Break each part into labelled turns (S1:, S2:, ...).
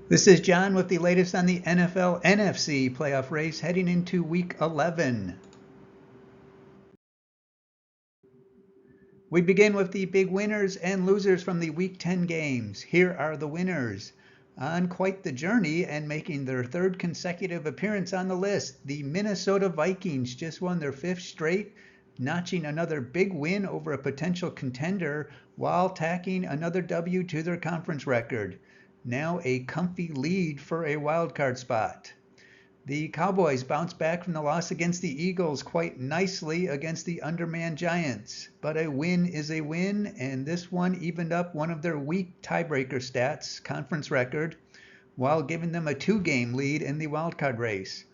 S1: This is John with the latest on the NFL NFC playoff race heading into Week 11. We begin with the big winners and losers from the Week 10 games. Here are the winners. On quite the journey and making their third consecutive appearance on the list, the Minnesota Vikings just won their fifth straight, notching another big win over a potential contender while tacking another W to their conference record. Now a comfy lead for a wildcard spot. The Cowboys bounced back from the loss against the Eagles quite nicely against the undermanned Giants. But a win is a win, and this one evened up one of their weak tiebreaker stats, conference record, while giving them a two-game lead in the wildcard race.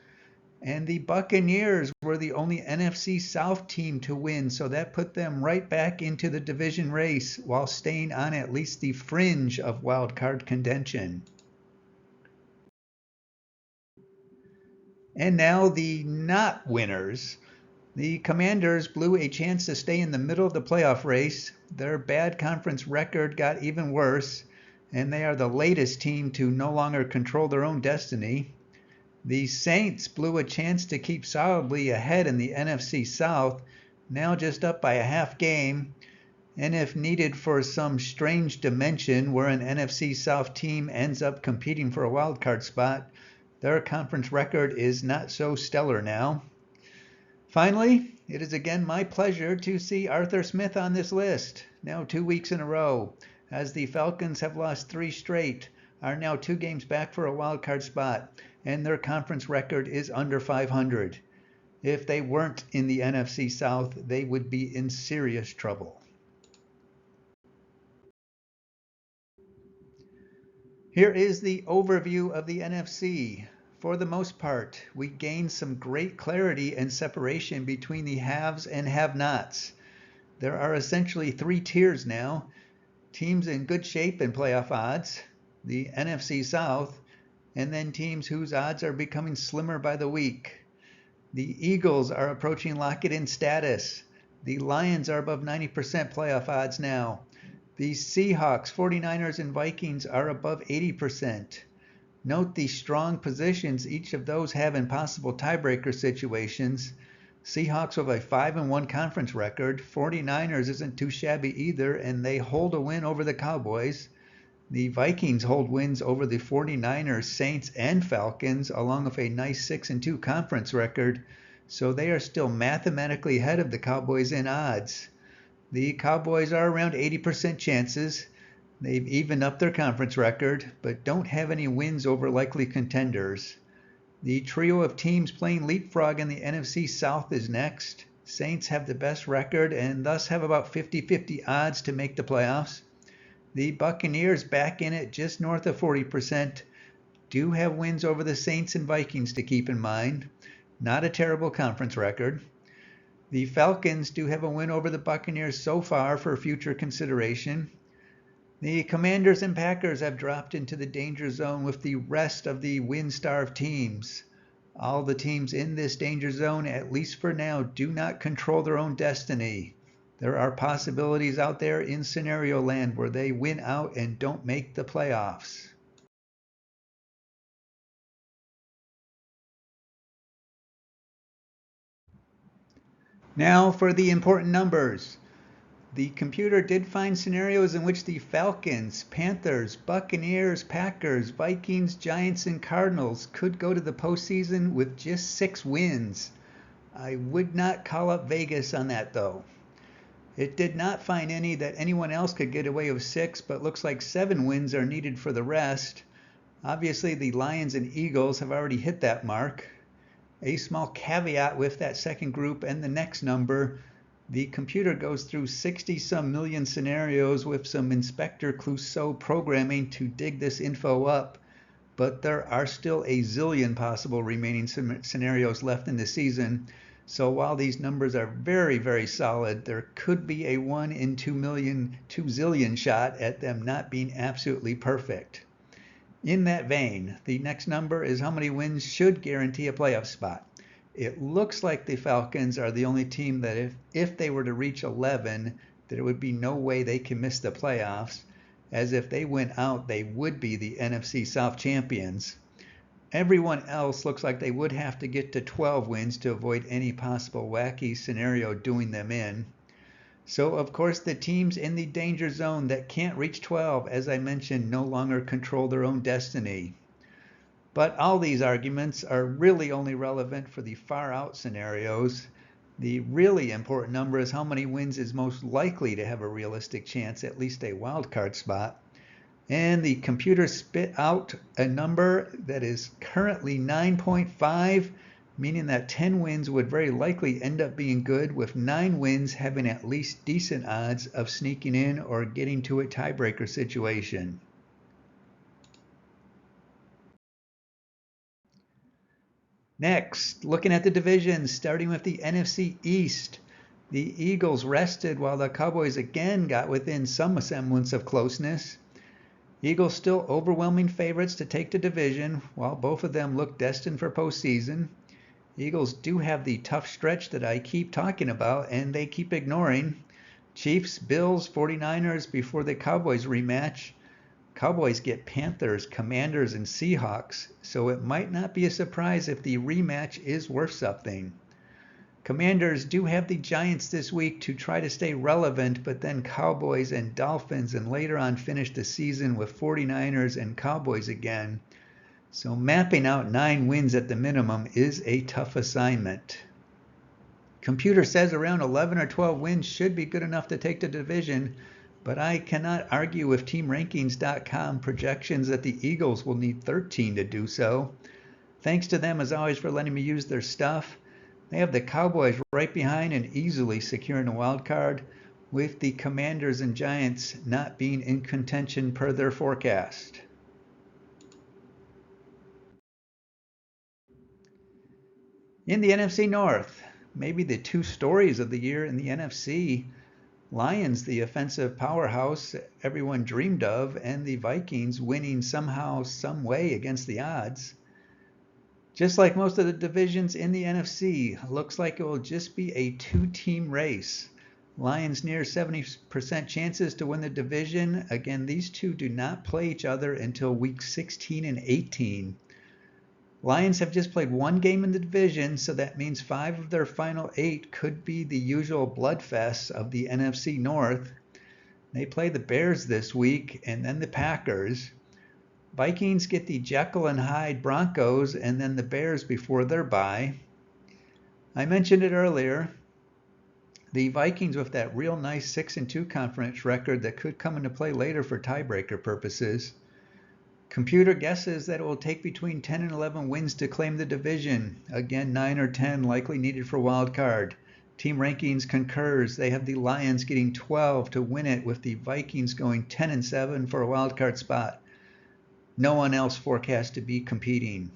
S1: And the Buccaneers were the only NFC South team to win, so that put them right back into the division race while staying on at least the fringe of wildcard contention. And now the not winners. The Commanders blew a chance to stay in the middle of the playoff race. Their bad conference record got even worse, and they are the latest team to no longer control their own destiny. The Saints blew a chance to keep solidly ahead in the NFC South, now just up by a half game. And if needed for some strange dimension where an NFC South team ends up competing for a wildcard spot, their conference record is not so stellar now. Finally, it is again my pleasure to see Arthur Smith on this list, now 2 weeks in a row, as the Falcons have lost 3 straight, are now 2 games back for a wildcard spot, and their conference record is under 500. If they weren't in the NFC South, they would be in serious trouble. Here is the overview of the NFC. For the most part, we gained some great clarity and separation between the haves and have-nots. There are essentially 3 tiers now. Teams in good shape and playoff odds, the NFC South, and then teams whose odds are becoming slimmer by the week. The Eagles are approaching lock-it-in status. The Lions are above 90% playoff odds now. The Seahawks, 49ers, and Vikings are above 80%. Note the strong positions each of those have in possible tiebreaker situations. Seahawks with a 5-1 conference record. 49ers isn't too shabby either, and they hold a win over the Cowboys. The Vikings hold wins over the 49ers, Saints, and Falcons, along with a nice 6-2 conference record, so they are still mathematically ahead of the Cowboys in odds. The Cowboys are around 80% chances. They've evened up their conference record, but don't have any wins over likely contenders. The trio of teams playing leapfrog in the NFC South is next. Saints have the best record and thus have about 50-50 odds to make the playoffs. The Buccaneers, back in it just north of 40%, do have wins over the Saints and Vikings to keep in mind. Not a terrible conference record. The Falcons do have a win over the Buccaneers so far for future consideration. The Commanders and Packers have dropped into the danger zone with the rest of the win-starved teams. All the teams in this danger zone, at least for now, do not control their own destiny. There are possibilities out there in scenario land where they win out and don't make the playoffs. Now for the important numbers. The computer did find scenarios in which the Falcons, Panthers, Buccaneers, Packers, Vikings, Giants, and Cardinals could go to the postseason with just 6 wins. I would not call up Vegas on that though. It did not find any that anyone else could get away with 6, but looks like 7 wins are needed for the rest. Obviously, the Lions and Eagles have already hit that mark. A small caveat with that second group and the next number: the computer goes through 60-some million scenarios with some Inspector Clouseau programming to dig this info up, but there are still a zillion possible remaining scenarios left in the season. So while these numbers are very, very solid, there could be a 1 in 2 zillion shot at them not being absolutely perfect. In that vein, the next number is how many wins should guarantee a playoff spot. It looks like the Falcons are the only team that if they were to reach 11, there would be no way they can miss the playoffs. as if they went out, they would be the NFC South champions. Everyone else looks like they would have to get to 12 wins to avoid any possible wacky scenario doing them in. So, of course, the teams in the danger zone that can't reach 12, as I mentioned, no longer control their own destiny. But all these arguments are really only relevant for the far out scenarios. The really important number is how many wins is most likely to have a realistic chance, at least a wild card spot. And the computer spit out a number that is currently 9.5, meaning that 10 wins would very likely end up being good, with 9 wins having at least decent odds of sneaking in or getting to a tiebreaker situation. Next, looking at the divisions, starting with the NFC East. The Eagles rested while the Cowboys again got within some semblance of closeness. Eagles still overwhelming favorites to take the division, while both of them look destined for postseason. Eagles do have the tough stretch that I keep talking about, and they keep ignoring. Chiefs, Bills, 49ers before the Cowboys rematch. Cowboys get Panthers, Commanders, and Seahawks, so it might not be a surprise if the rematch is worth something. Commanders do have the Giants this week to try to stay relevant, but then Cowboys and Dolphins, and later on finish the season with 49ers and Cowboys again. So mapping out 9 wins at the minimum is a tough assignment. Computer says around 11 or 12 wins should be good enough to take the division, but I cannot argue with TeamRankings.com projections that the Eagles will need 13 to do so. Thanks to them as always for letting me use their stuff. They have the Cowboys right behind and easily securing a wild card, with the Commanders and Giants not being in contention per their forecast. In the NFC North, maybe the 2 stories of the year in the NFC, Lions, the offensive powerhouse everyone dreamed of, and the Vikings winning somehow, some way against the odds. Just like most of the divisions in the NFC, looks like it will just be a 2-team race. Lions near 70% chances to win the division. Again, these two do not play each other until week 16 and 18. Lions have just played 1 game in the division, so that means 5 of their final 8 could be the usual bloodfests of the NFC North. They play the Bears this week and then the Packers. Vikings get the Jekyll and Hyde Broncos and then the Bears before their bye. I mentioned it earlier. The Vikings with that real nice 6-2 conference record that could come into play later for tiebreaker purposes. Computer guesses that it will take between 10 and 11 wins to claim the division. Again, 9 or 10 likely needed for wild card. Team Rankings concurs. They have the Lions getting 12 to win it, with the Vikings going 10 and 7 for a wild card spot. No one else forecast to be competing.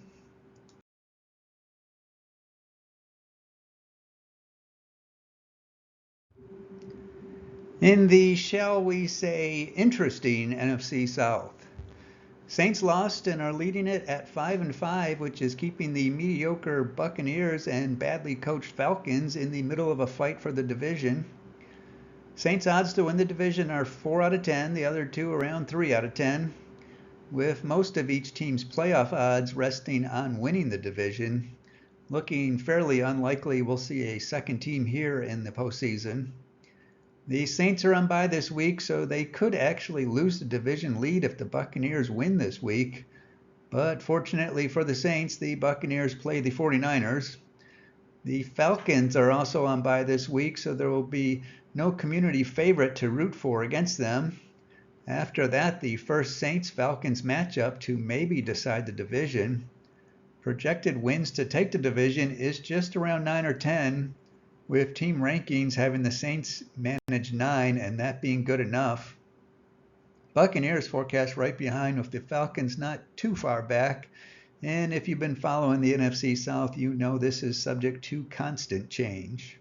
S1: In the, shall we say, interesting NFC South, Saints lost and are leading it at 5-5, which is keeping the mediocre Buccaneers and badly coached Falcons in the middle of a fight for the division. Saints odds to win the division are 4 out of 10, the other 2 around 3 out of 10, with most of each team's playoff odds resting on winning the division. Looking fairly unlikely we'll see a second team here in the postseason. The Saints are on bye this week, so they could actually lose the division lead if the Buccaneers win this week. But fortunately for the Saints, the Buccaneers play the 49ers. The Falcons are also on bye this week, so there will be no community favorite to root for against them. After that, the first Saints-Falcons matchup to maybe decide the division. Projected wins to take the division is just around 9 or 10, with Team Rankings having the Saints manage 9 and that being good enough. Buccaneers forecast right behind, with the Falcons not too far back. And if you've been following the NFC South, you know this is subject to constant change.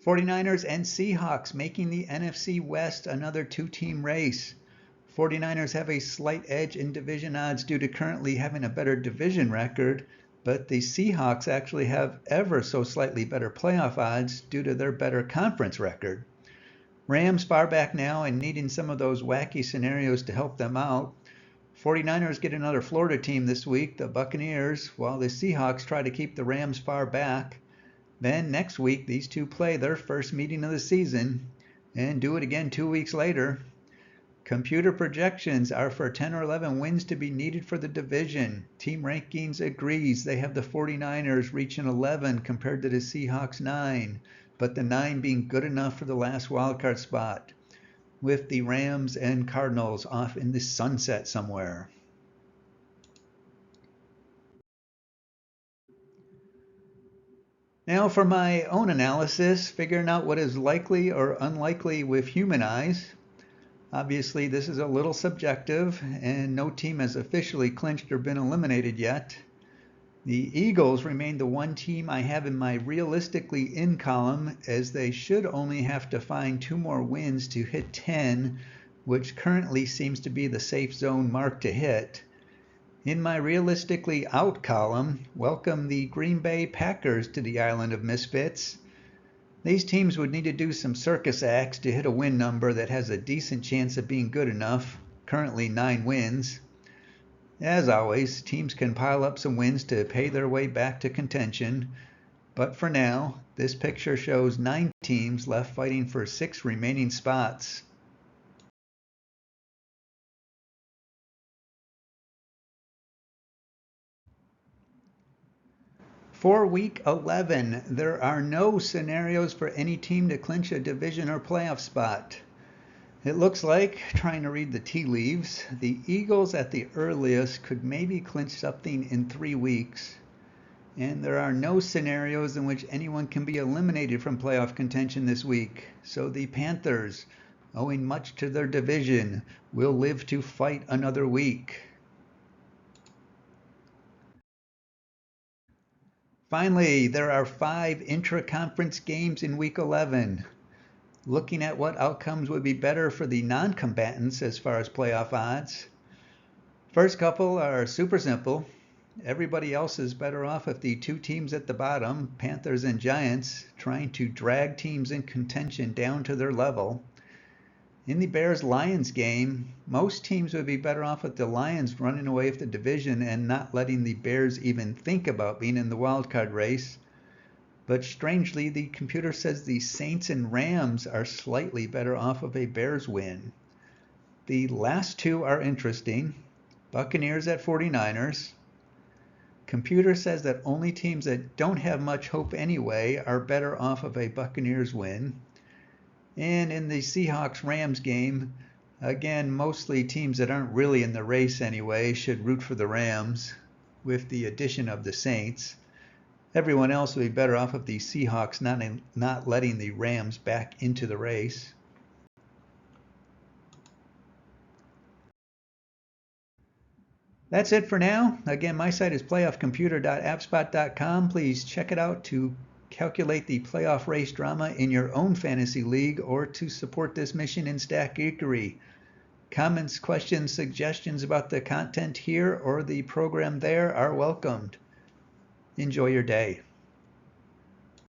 S1: 49ers and Seahawks making the NFC West another 2-team race. 49ers have a slight edge in division odds due to currently having a better division record, but the Seahawks actually have ever so slightly better playoff odds due to their better conference record. Rams far back now and needing some of those wacky scenarios to help them out. 49ers get another Florida team this week, the Buccaneers, while the Seahawks try to keep the Rams far back. Then next week, these two play their first meeting of the season and do it again 2 weeks later. Computer projections are for 10 or 11 wins to be needed for the division. Team rankings agrees they have the 49ers reaching 11 compared to the Seahawks 9, but the 9 being good enough for the last wildcard spot, with the Rams and Cardinals off in the sunset somewhere. Now for my own analysis, figuring out what is likely or unlikely with human eyes. Obviously, this is a little subjective, and no team has officially clinched or been eliminated yet. The Eagles remain the one team I have in my realistically in column, as they should only have to find 2 more wins to hit 10, which currently seems to be the safe zone mark to hit. In my realistically out column, welcome the Green Bay Packers to the island of misfits. These teams would need to do some circus acts to hit a win number that has a decent chance of being good enough, currently 9 wins. As always, teams can pile up some wins to pay their way back to contention, but for now, this picture shows 9 teams left fighting for 6 remaining spots. For Week 11, there are no scenarios for any team to clinch a division or playoff spot. It looks like, trying to read the tea leaves, the Eagles at the earliest could maybe clinch something in 3 weeks. And there are no scenarios in which anyone can be eliminated from playoff contention this week. So the Panthers, owing much to their division, will live to fight another week. Finally, there are 5 intra-conference games in Week 11. Looking at what outcomes would be better for the non-combatants as far as playoff odds. First couple are super simple. Everybody else is better off if the 2 teams at the bottom, Panthers and Giants, trying to drag teams in contention down to their level. In the Bears-Lions game, most teams would be better off with the Lions running away with the division and not letting the Bears even think about being in the wildcard race. But strangely, the computer says the Saints and Rams are slightly better off of a Bears win. The last 2 are interesting. Buccaneers at 49ers. Computer says that only teams that don't have much hope anyway are better off of a Buccaneers win. And in the Seahawks-Rams game, again, mostly teams that aren't really in the race anyway should root for the Rams, with the addition of the Saints. Everyone else would be better off of the Seahawks not letting the Rams back into the race. That's it for now. Again, my site is playoffcomputer.appspot.com. Please check it out to calculate the playoff race drama in your own fantasy league or to support this mission in Stack Geekery. Comments, questions, suggestions about the content here or the program there are welcomed. Enjoy your day.